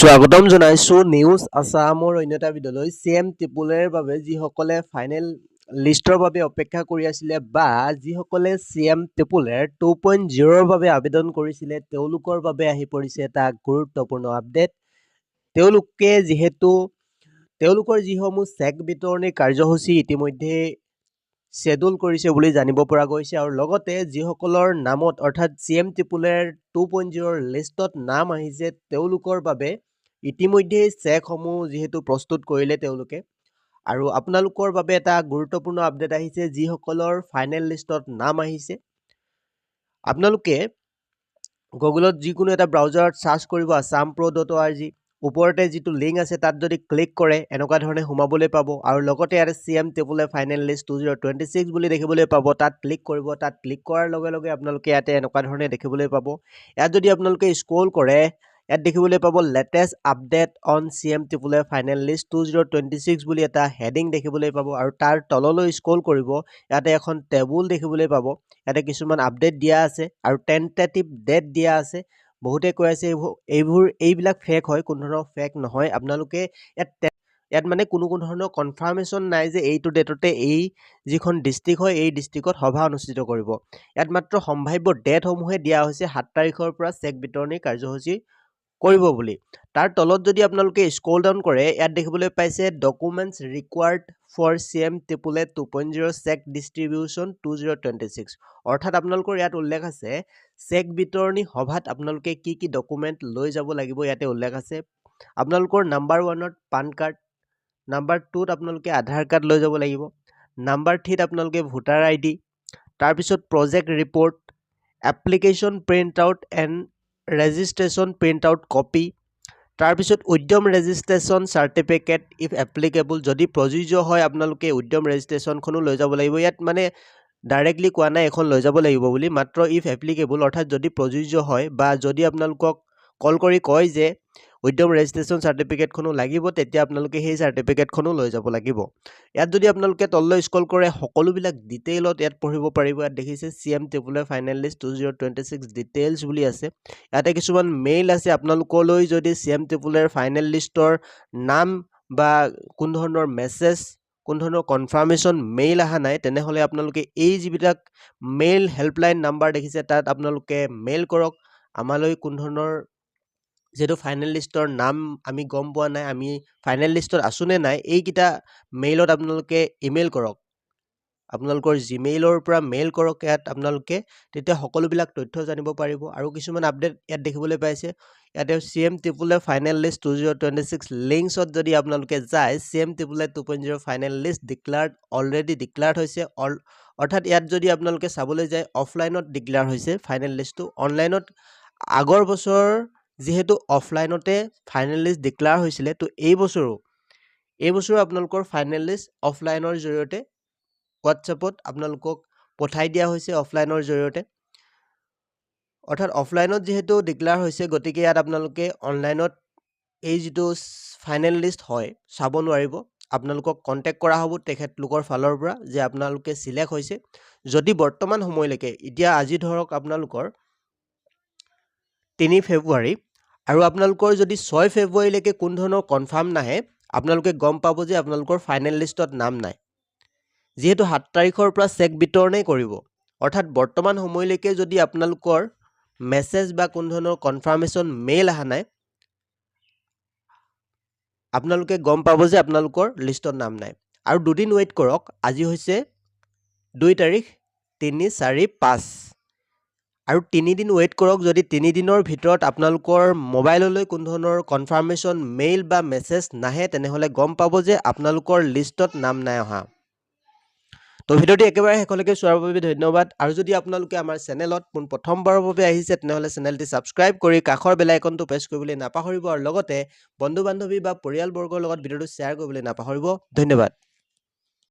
স্বাগতম জনাইছো নিউজ আসামৰ অন্য এটা ভিডিঅ'লৈ CM ত্ৰিপুলৰ বাবে যিসকলে ফাইনেল লিষ্টৰ বাবে অপেক্ষা কৰি আছিলে বা যিসকলে CM ত্ৰিপুলৰ 2.0 ৰ বাবে আবেদন কৰিছিলে তেওঁলোকৰ বাবে আহি পৰিছে এটা গুৰুত্বপূৰ্ণ আপডেট। তেওঁলোকে যিহেতু তেওঁলোকৰ যিসমূহ চেক বিতৰণী কাৰ্যসূচী ইতিমধ্যে শেডুল কৰিছে বুলি জানিব পৰা গৈছে আৰু লগতে যিসকলৰ নামত অৰ্থাৎ CM ত্ৰিপুলৰ 2.0 লিষ্টত নাম আহিছে তেওঁলোকৰ বাবে ইতিমধ্যে চেকসমূহ যিহেতু প্ৰস্তুত কৰিলে তেওঁলোকে আৰু আপোনালোকৰ বাবে এটা গুৰুত্বপূৰ্ণ আপডেট আহিছে যিসকলৰ ফাইনেল লিষ্টত নাম আহিছে আপোনালোকে গুগলত যিকোনো এটা ব্ৰাউজাৰত সাৰ্চ কৰিব assampro.org ওপৰতে যিটো লিংক আছে তাত যদি ক্লিক কৰে এনেকুৱা ধৰণে সোমাবলৈ পাব আৰু লগতে ইয়াত CM ত্ৰিপুলৰ ফাইনেল লিষ্ট 2026 বুলি দেখিবলৈ পাব তাত ক্লিক কৰিব তাত ক্লিক কৰাৰ লগে লগে আপোনালোকে ইয়াতে এনেকুৱা ধৰণে দেখিবলৈ পাব ইয়াত যদি আপোনালোকে স্ক্ৰল কৰে ইয়াত দেখিবলৈ পাব লেটেষ্ট আপডেট অন CM ত্ৰিপুলৰ ফাইনেল লিষ্ট 2026 বুলি এটা হেডিং দেখিবলৈ পাব আৰু তাৰ তললৈ স্ক্ৰল কৰিব ইয়াতে এখন টেবুল দেখিবলৈ পাব ইয়াতে কিছুমান আপডেট দিয়া আছে আৰু টেন্টেটিভ ডেট দিয়া আছে বহুতে কৈ আছে এইবিলাক ফেক হয় কোনো ধৰণৰ ফেক নহয় আপোনালোকে ইয়াত মানে কোনো ধৰণৰ কনফাৰ্মেশন নাই যে এইটো ডেটতে এই যিখন ডিস্ট্ৰিক্ট হয় এই ডিস্ট্ৰিক্টত সভা অনুষ্ঠিত কৰিব ইয়াত মাত্ৰ সম্ভাৱ্য ডেটসমূহে দিয়া হৈছে 7 তাৰিখৰ পৰা চেক বিতৰণী কাৰ্যসূচী কৰিব বুলি তাৰ তলত যদি আপোনালোকে স্ক্ৰল ডাউন কৰে ইয়াত দেখিবলৈ পাইছে ডকুমেন্টস ৰিকোয়াৰ্ড ফৰ CM ত্ৰিপুলৰ 2.0 চেক ডিস্ট্ৰিবিউশন 2026 অৰ্থাৎ আপোনালোকৰ ইয়াত উল্লেখ আছে চেক বিতৰণী সভাত আপোনালোকে কি ডকুমেন্ট লৈ যাব লাগিব ইয়াতে উল্লেখ আছে আপোনালোকৰ নাম্বাৰ 1ত পান কাৰ্ড নাম্বাৰ 2ত আপোনালোকে আধাৰ কাৰ্ড লৈ যাব লাগিব নাম্বাৰ 3ত আপোনালোকে ভোটাৰ আইডি তাৰ পিছত project report application print out and registration print out copy তাৰ পিছত উদ্যম ৰেজিষ্ট্ৰেচন সাৰ্টিফিকেট ইফ এপ্লিকেবল যদি প্ৰযোজ্য হয় আপোনালোকে উদ্যম ৰেজিষ্ট্ৰেচনখনো লৈ যাব লাগিব ইয়াত মানে ডাইৰেক্টলি কোৱা নাই এখন লৈ যাব লাগিব বুলি মাত্ৰ ইফ এপ্লিকেবল অৰ্থাৎ যদি প্ৰযোজ্য হয় বা যদি আপোনালোকক কল কৰি কয় যে উদ্যম ৰেজিষ্ট্ৰেচন সাৰ্টিফিকেটখনো লাগিব তেতিয়া আপোনালোকে সেই সাৰ্টিফিকেটখনো লৈ যাব লাগিব ইয়াত যদি আপোনালোকে তললৈ স্ক্ৰল কৰে সকলোবিলাক ডিটেইলত ইয়াত পঢ়িব পাৰিব ইয়াত দেখিছে CM ত্ৰিপুলৰ ফাইনেল লিষ্ট 2026 ডিটেইলছ বুলি আছে ইয়াতে কিছুমান মেইল আছে আপোনালোকলৈ যদি CM ত্ৰিপুলৰ ফাইনেল লিষ্টৰ নাম বা কোন ধৰণৰ মেছেজ কোন ধৰণৰ কনফাৰ্মেশন মেইল আহা নাই তেনেহলে আপোনালোকে এই যিবিলাক মেইল হেল্পলাইন নাম্বাৰ দেখিছে তাত আপোনালোকে মেইল কৰক আমালৈ কোন ধৰণৰ যেটো ফাইনেল লিষ্টৰ নাম আমি গম পোৱা নাই আমি ফাইনেল লিষ্টত আছো নে নাই এইকিটা মেইলত আপোনালোকে ইমেইল কৰক আপোনালোকৰ জিমেইলৰ পৰা মেইল কৰক ইয়াত আপোনালোকে তেতিয়া সকলোবিলাক তথ্য জানিব পাৰিব আৰু কিছুমান আপডেট ইয়াত দেখিবলৈ পাইছে ইয়াতে CM ত্ৰিপুলৰ ফাইনেল লিষ্ট 2026 লিংকছত যদি আপোনালোকে যায় CM ত্ৰিপুলৰ 2.0 final list already declared হৈছে অৰ্থাৎ ইয়াত যদি আপোনালোকে চাবলৈ যায় অফলাইনত ডিক্লেয়াৰ হৈছে ফাইনেল লিষ্টটো অনলাইনত আগৰ বছৰ যেহেতু অফলাইনতে ফাইনেল লিষ্ট ডিক্লেয়াৰ হৈছিলে তো এই বছৰো আপোনালোকৰ ফাইনেল লিষ্ট অফলাইনৰ জৰিয়তে হোৱাটছএপত আপোনালোকক পঠাই দিয়া হৈছে অফলাইনৰ জৰিয়তে অৰ্থাৎ অফলাইনত যেহেতু ডিক্লেয়াৰ হৈছে গতিকে ইয়াত আপোনালোকে অনলাইনত এই যিটো ফাইনেল লিষ্ট হয় চাব নোৱাৰিব আপোনালোকক কন্টেক্ট কৰা হ'ব তেখেতলোকৰ ফালৰ পৰা যে আপোনালোকে সিলেক্ট হৈছে যদি বৰ্তমান সময়লৈকে এতিয়া আজি ধৰক আপোনালোকৰ 3 ফেব্ৰুৱাৰী আৰু আপোনালোকৰ যদি 6 ফেব্ৰুৱাৰীলৈকে কোন ধৰণৰ কনফাৰ্ম নাহে আপোনালোকে গম পাব যে আপোনালোকৰ ফাইনেল লিষ্টত নাম নাই যেহেতু 7 তাৰিখৰ পৰা চেক বিতৰণে কৰিব অৰ্থাৎ বৰ্তমান সময়লৈকে যদি আপোনালোকৰ মেছেজ বা কোন ধৰণৰ কনফাৰ্মেশন মেইল আহা নাই আপোনালোকে গম পাব যে আপোনালোকৰ লিষ্টত নাম নাই আৰু দুদিন ওয়েট কৰক আজি হৈছে 2 তাৰিখ 3 4 5 আৰু 3 দিন ওয়েট কৰক যদি 3 দিনৰ ভিতৰত আপোনালোকৰ মোবাইললৈ কোন ধৰণৰ কনফাৰ্মেশন মেইল বা মেছেজ নাহে তেনেহলে গম পাব যে আপোনালোকৰ লিষ্টত নাম নাই অহা তো ভিডিওটি একেবাৰে শেষলৈকে চোৱাৰ বাবে ধন্যবাদ আৰু যদি আপোনালোকে আমাৰ চেনেলত প্ৰথমবাৰৰ বাবে আহিছে তেনেহলে চেনেলটি সাবস্ক্ৰাইব কৰি কাষৰ বেল আইকনটো প্ৰেছ কৰিবলৈ নাপাহৰিব আৰু লগতে বন্ধু বান্ধৱী বা পৰিয়ালবৰ্গৰ লগত ভিডিওটো শ্বেয়াৰ কৰিবলৈ নাপাহৰিব ধন্যবাদ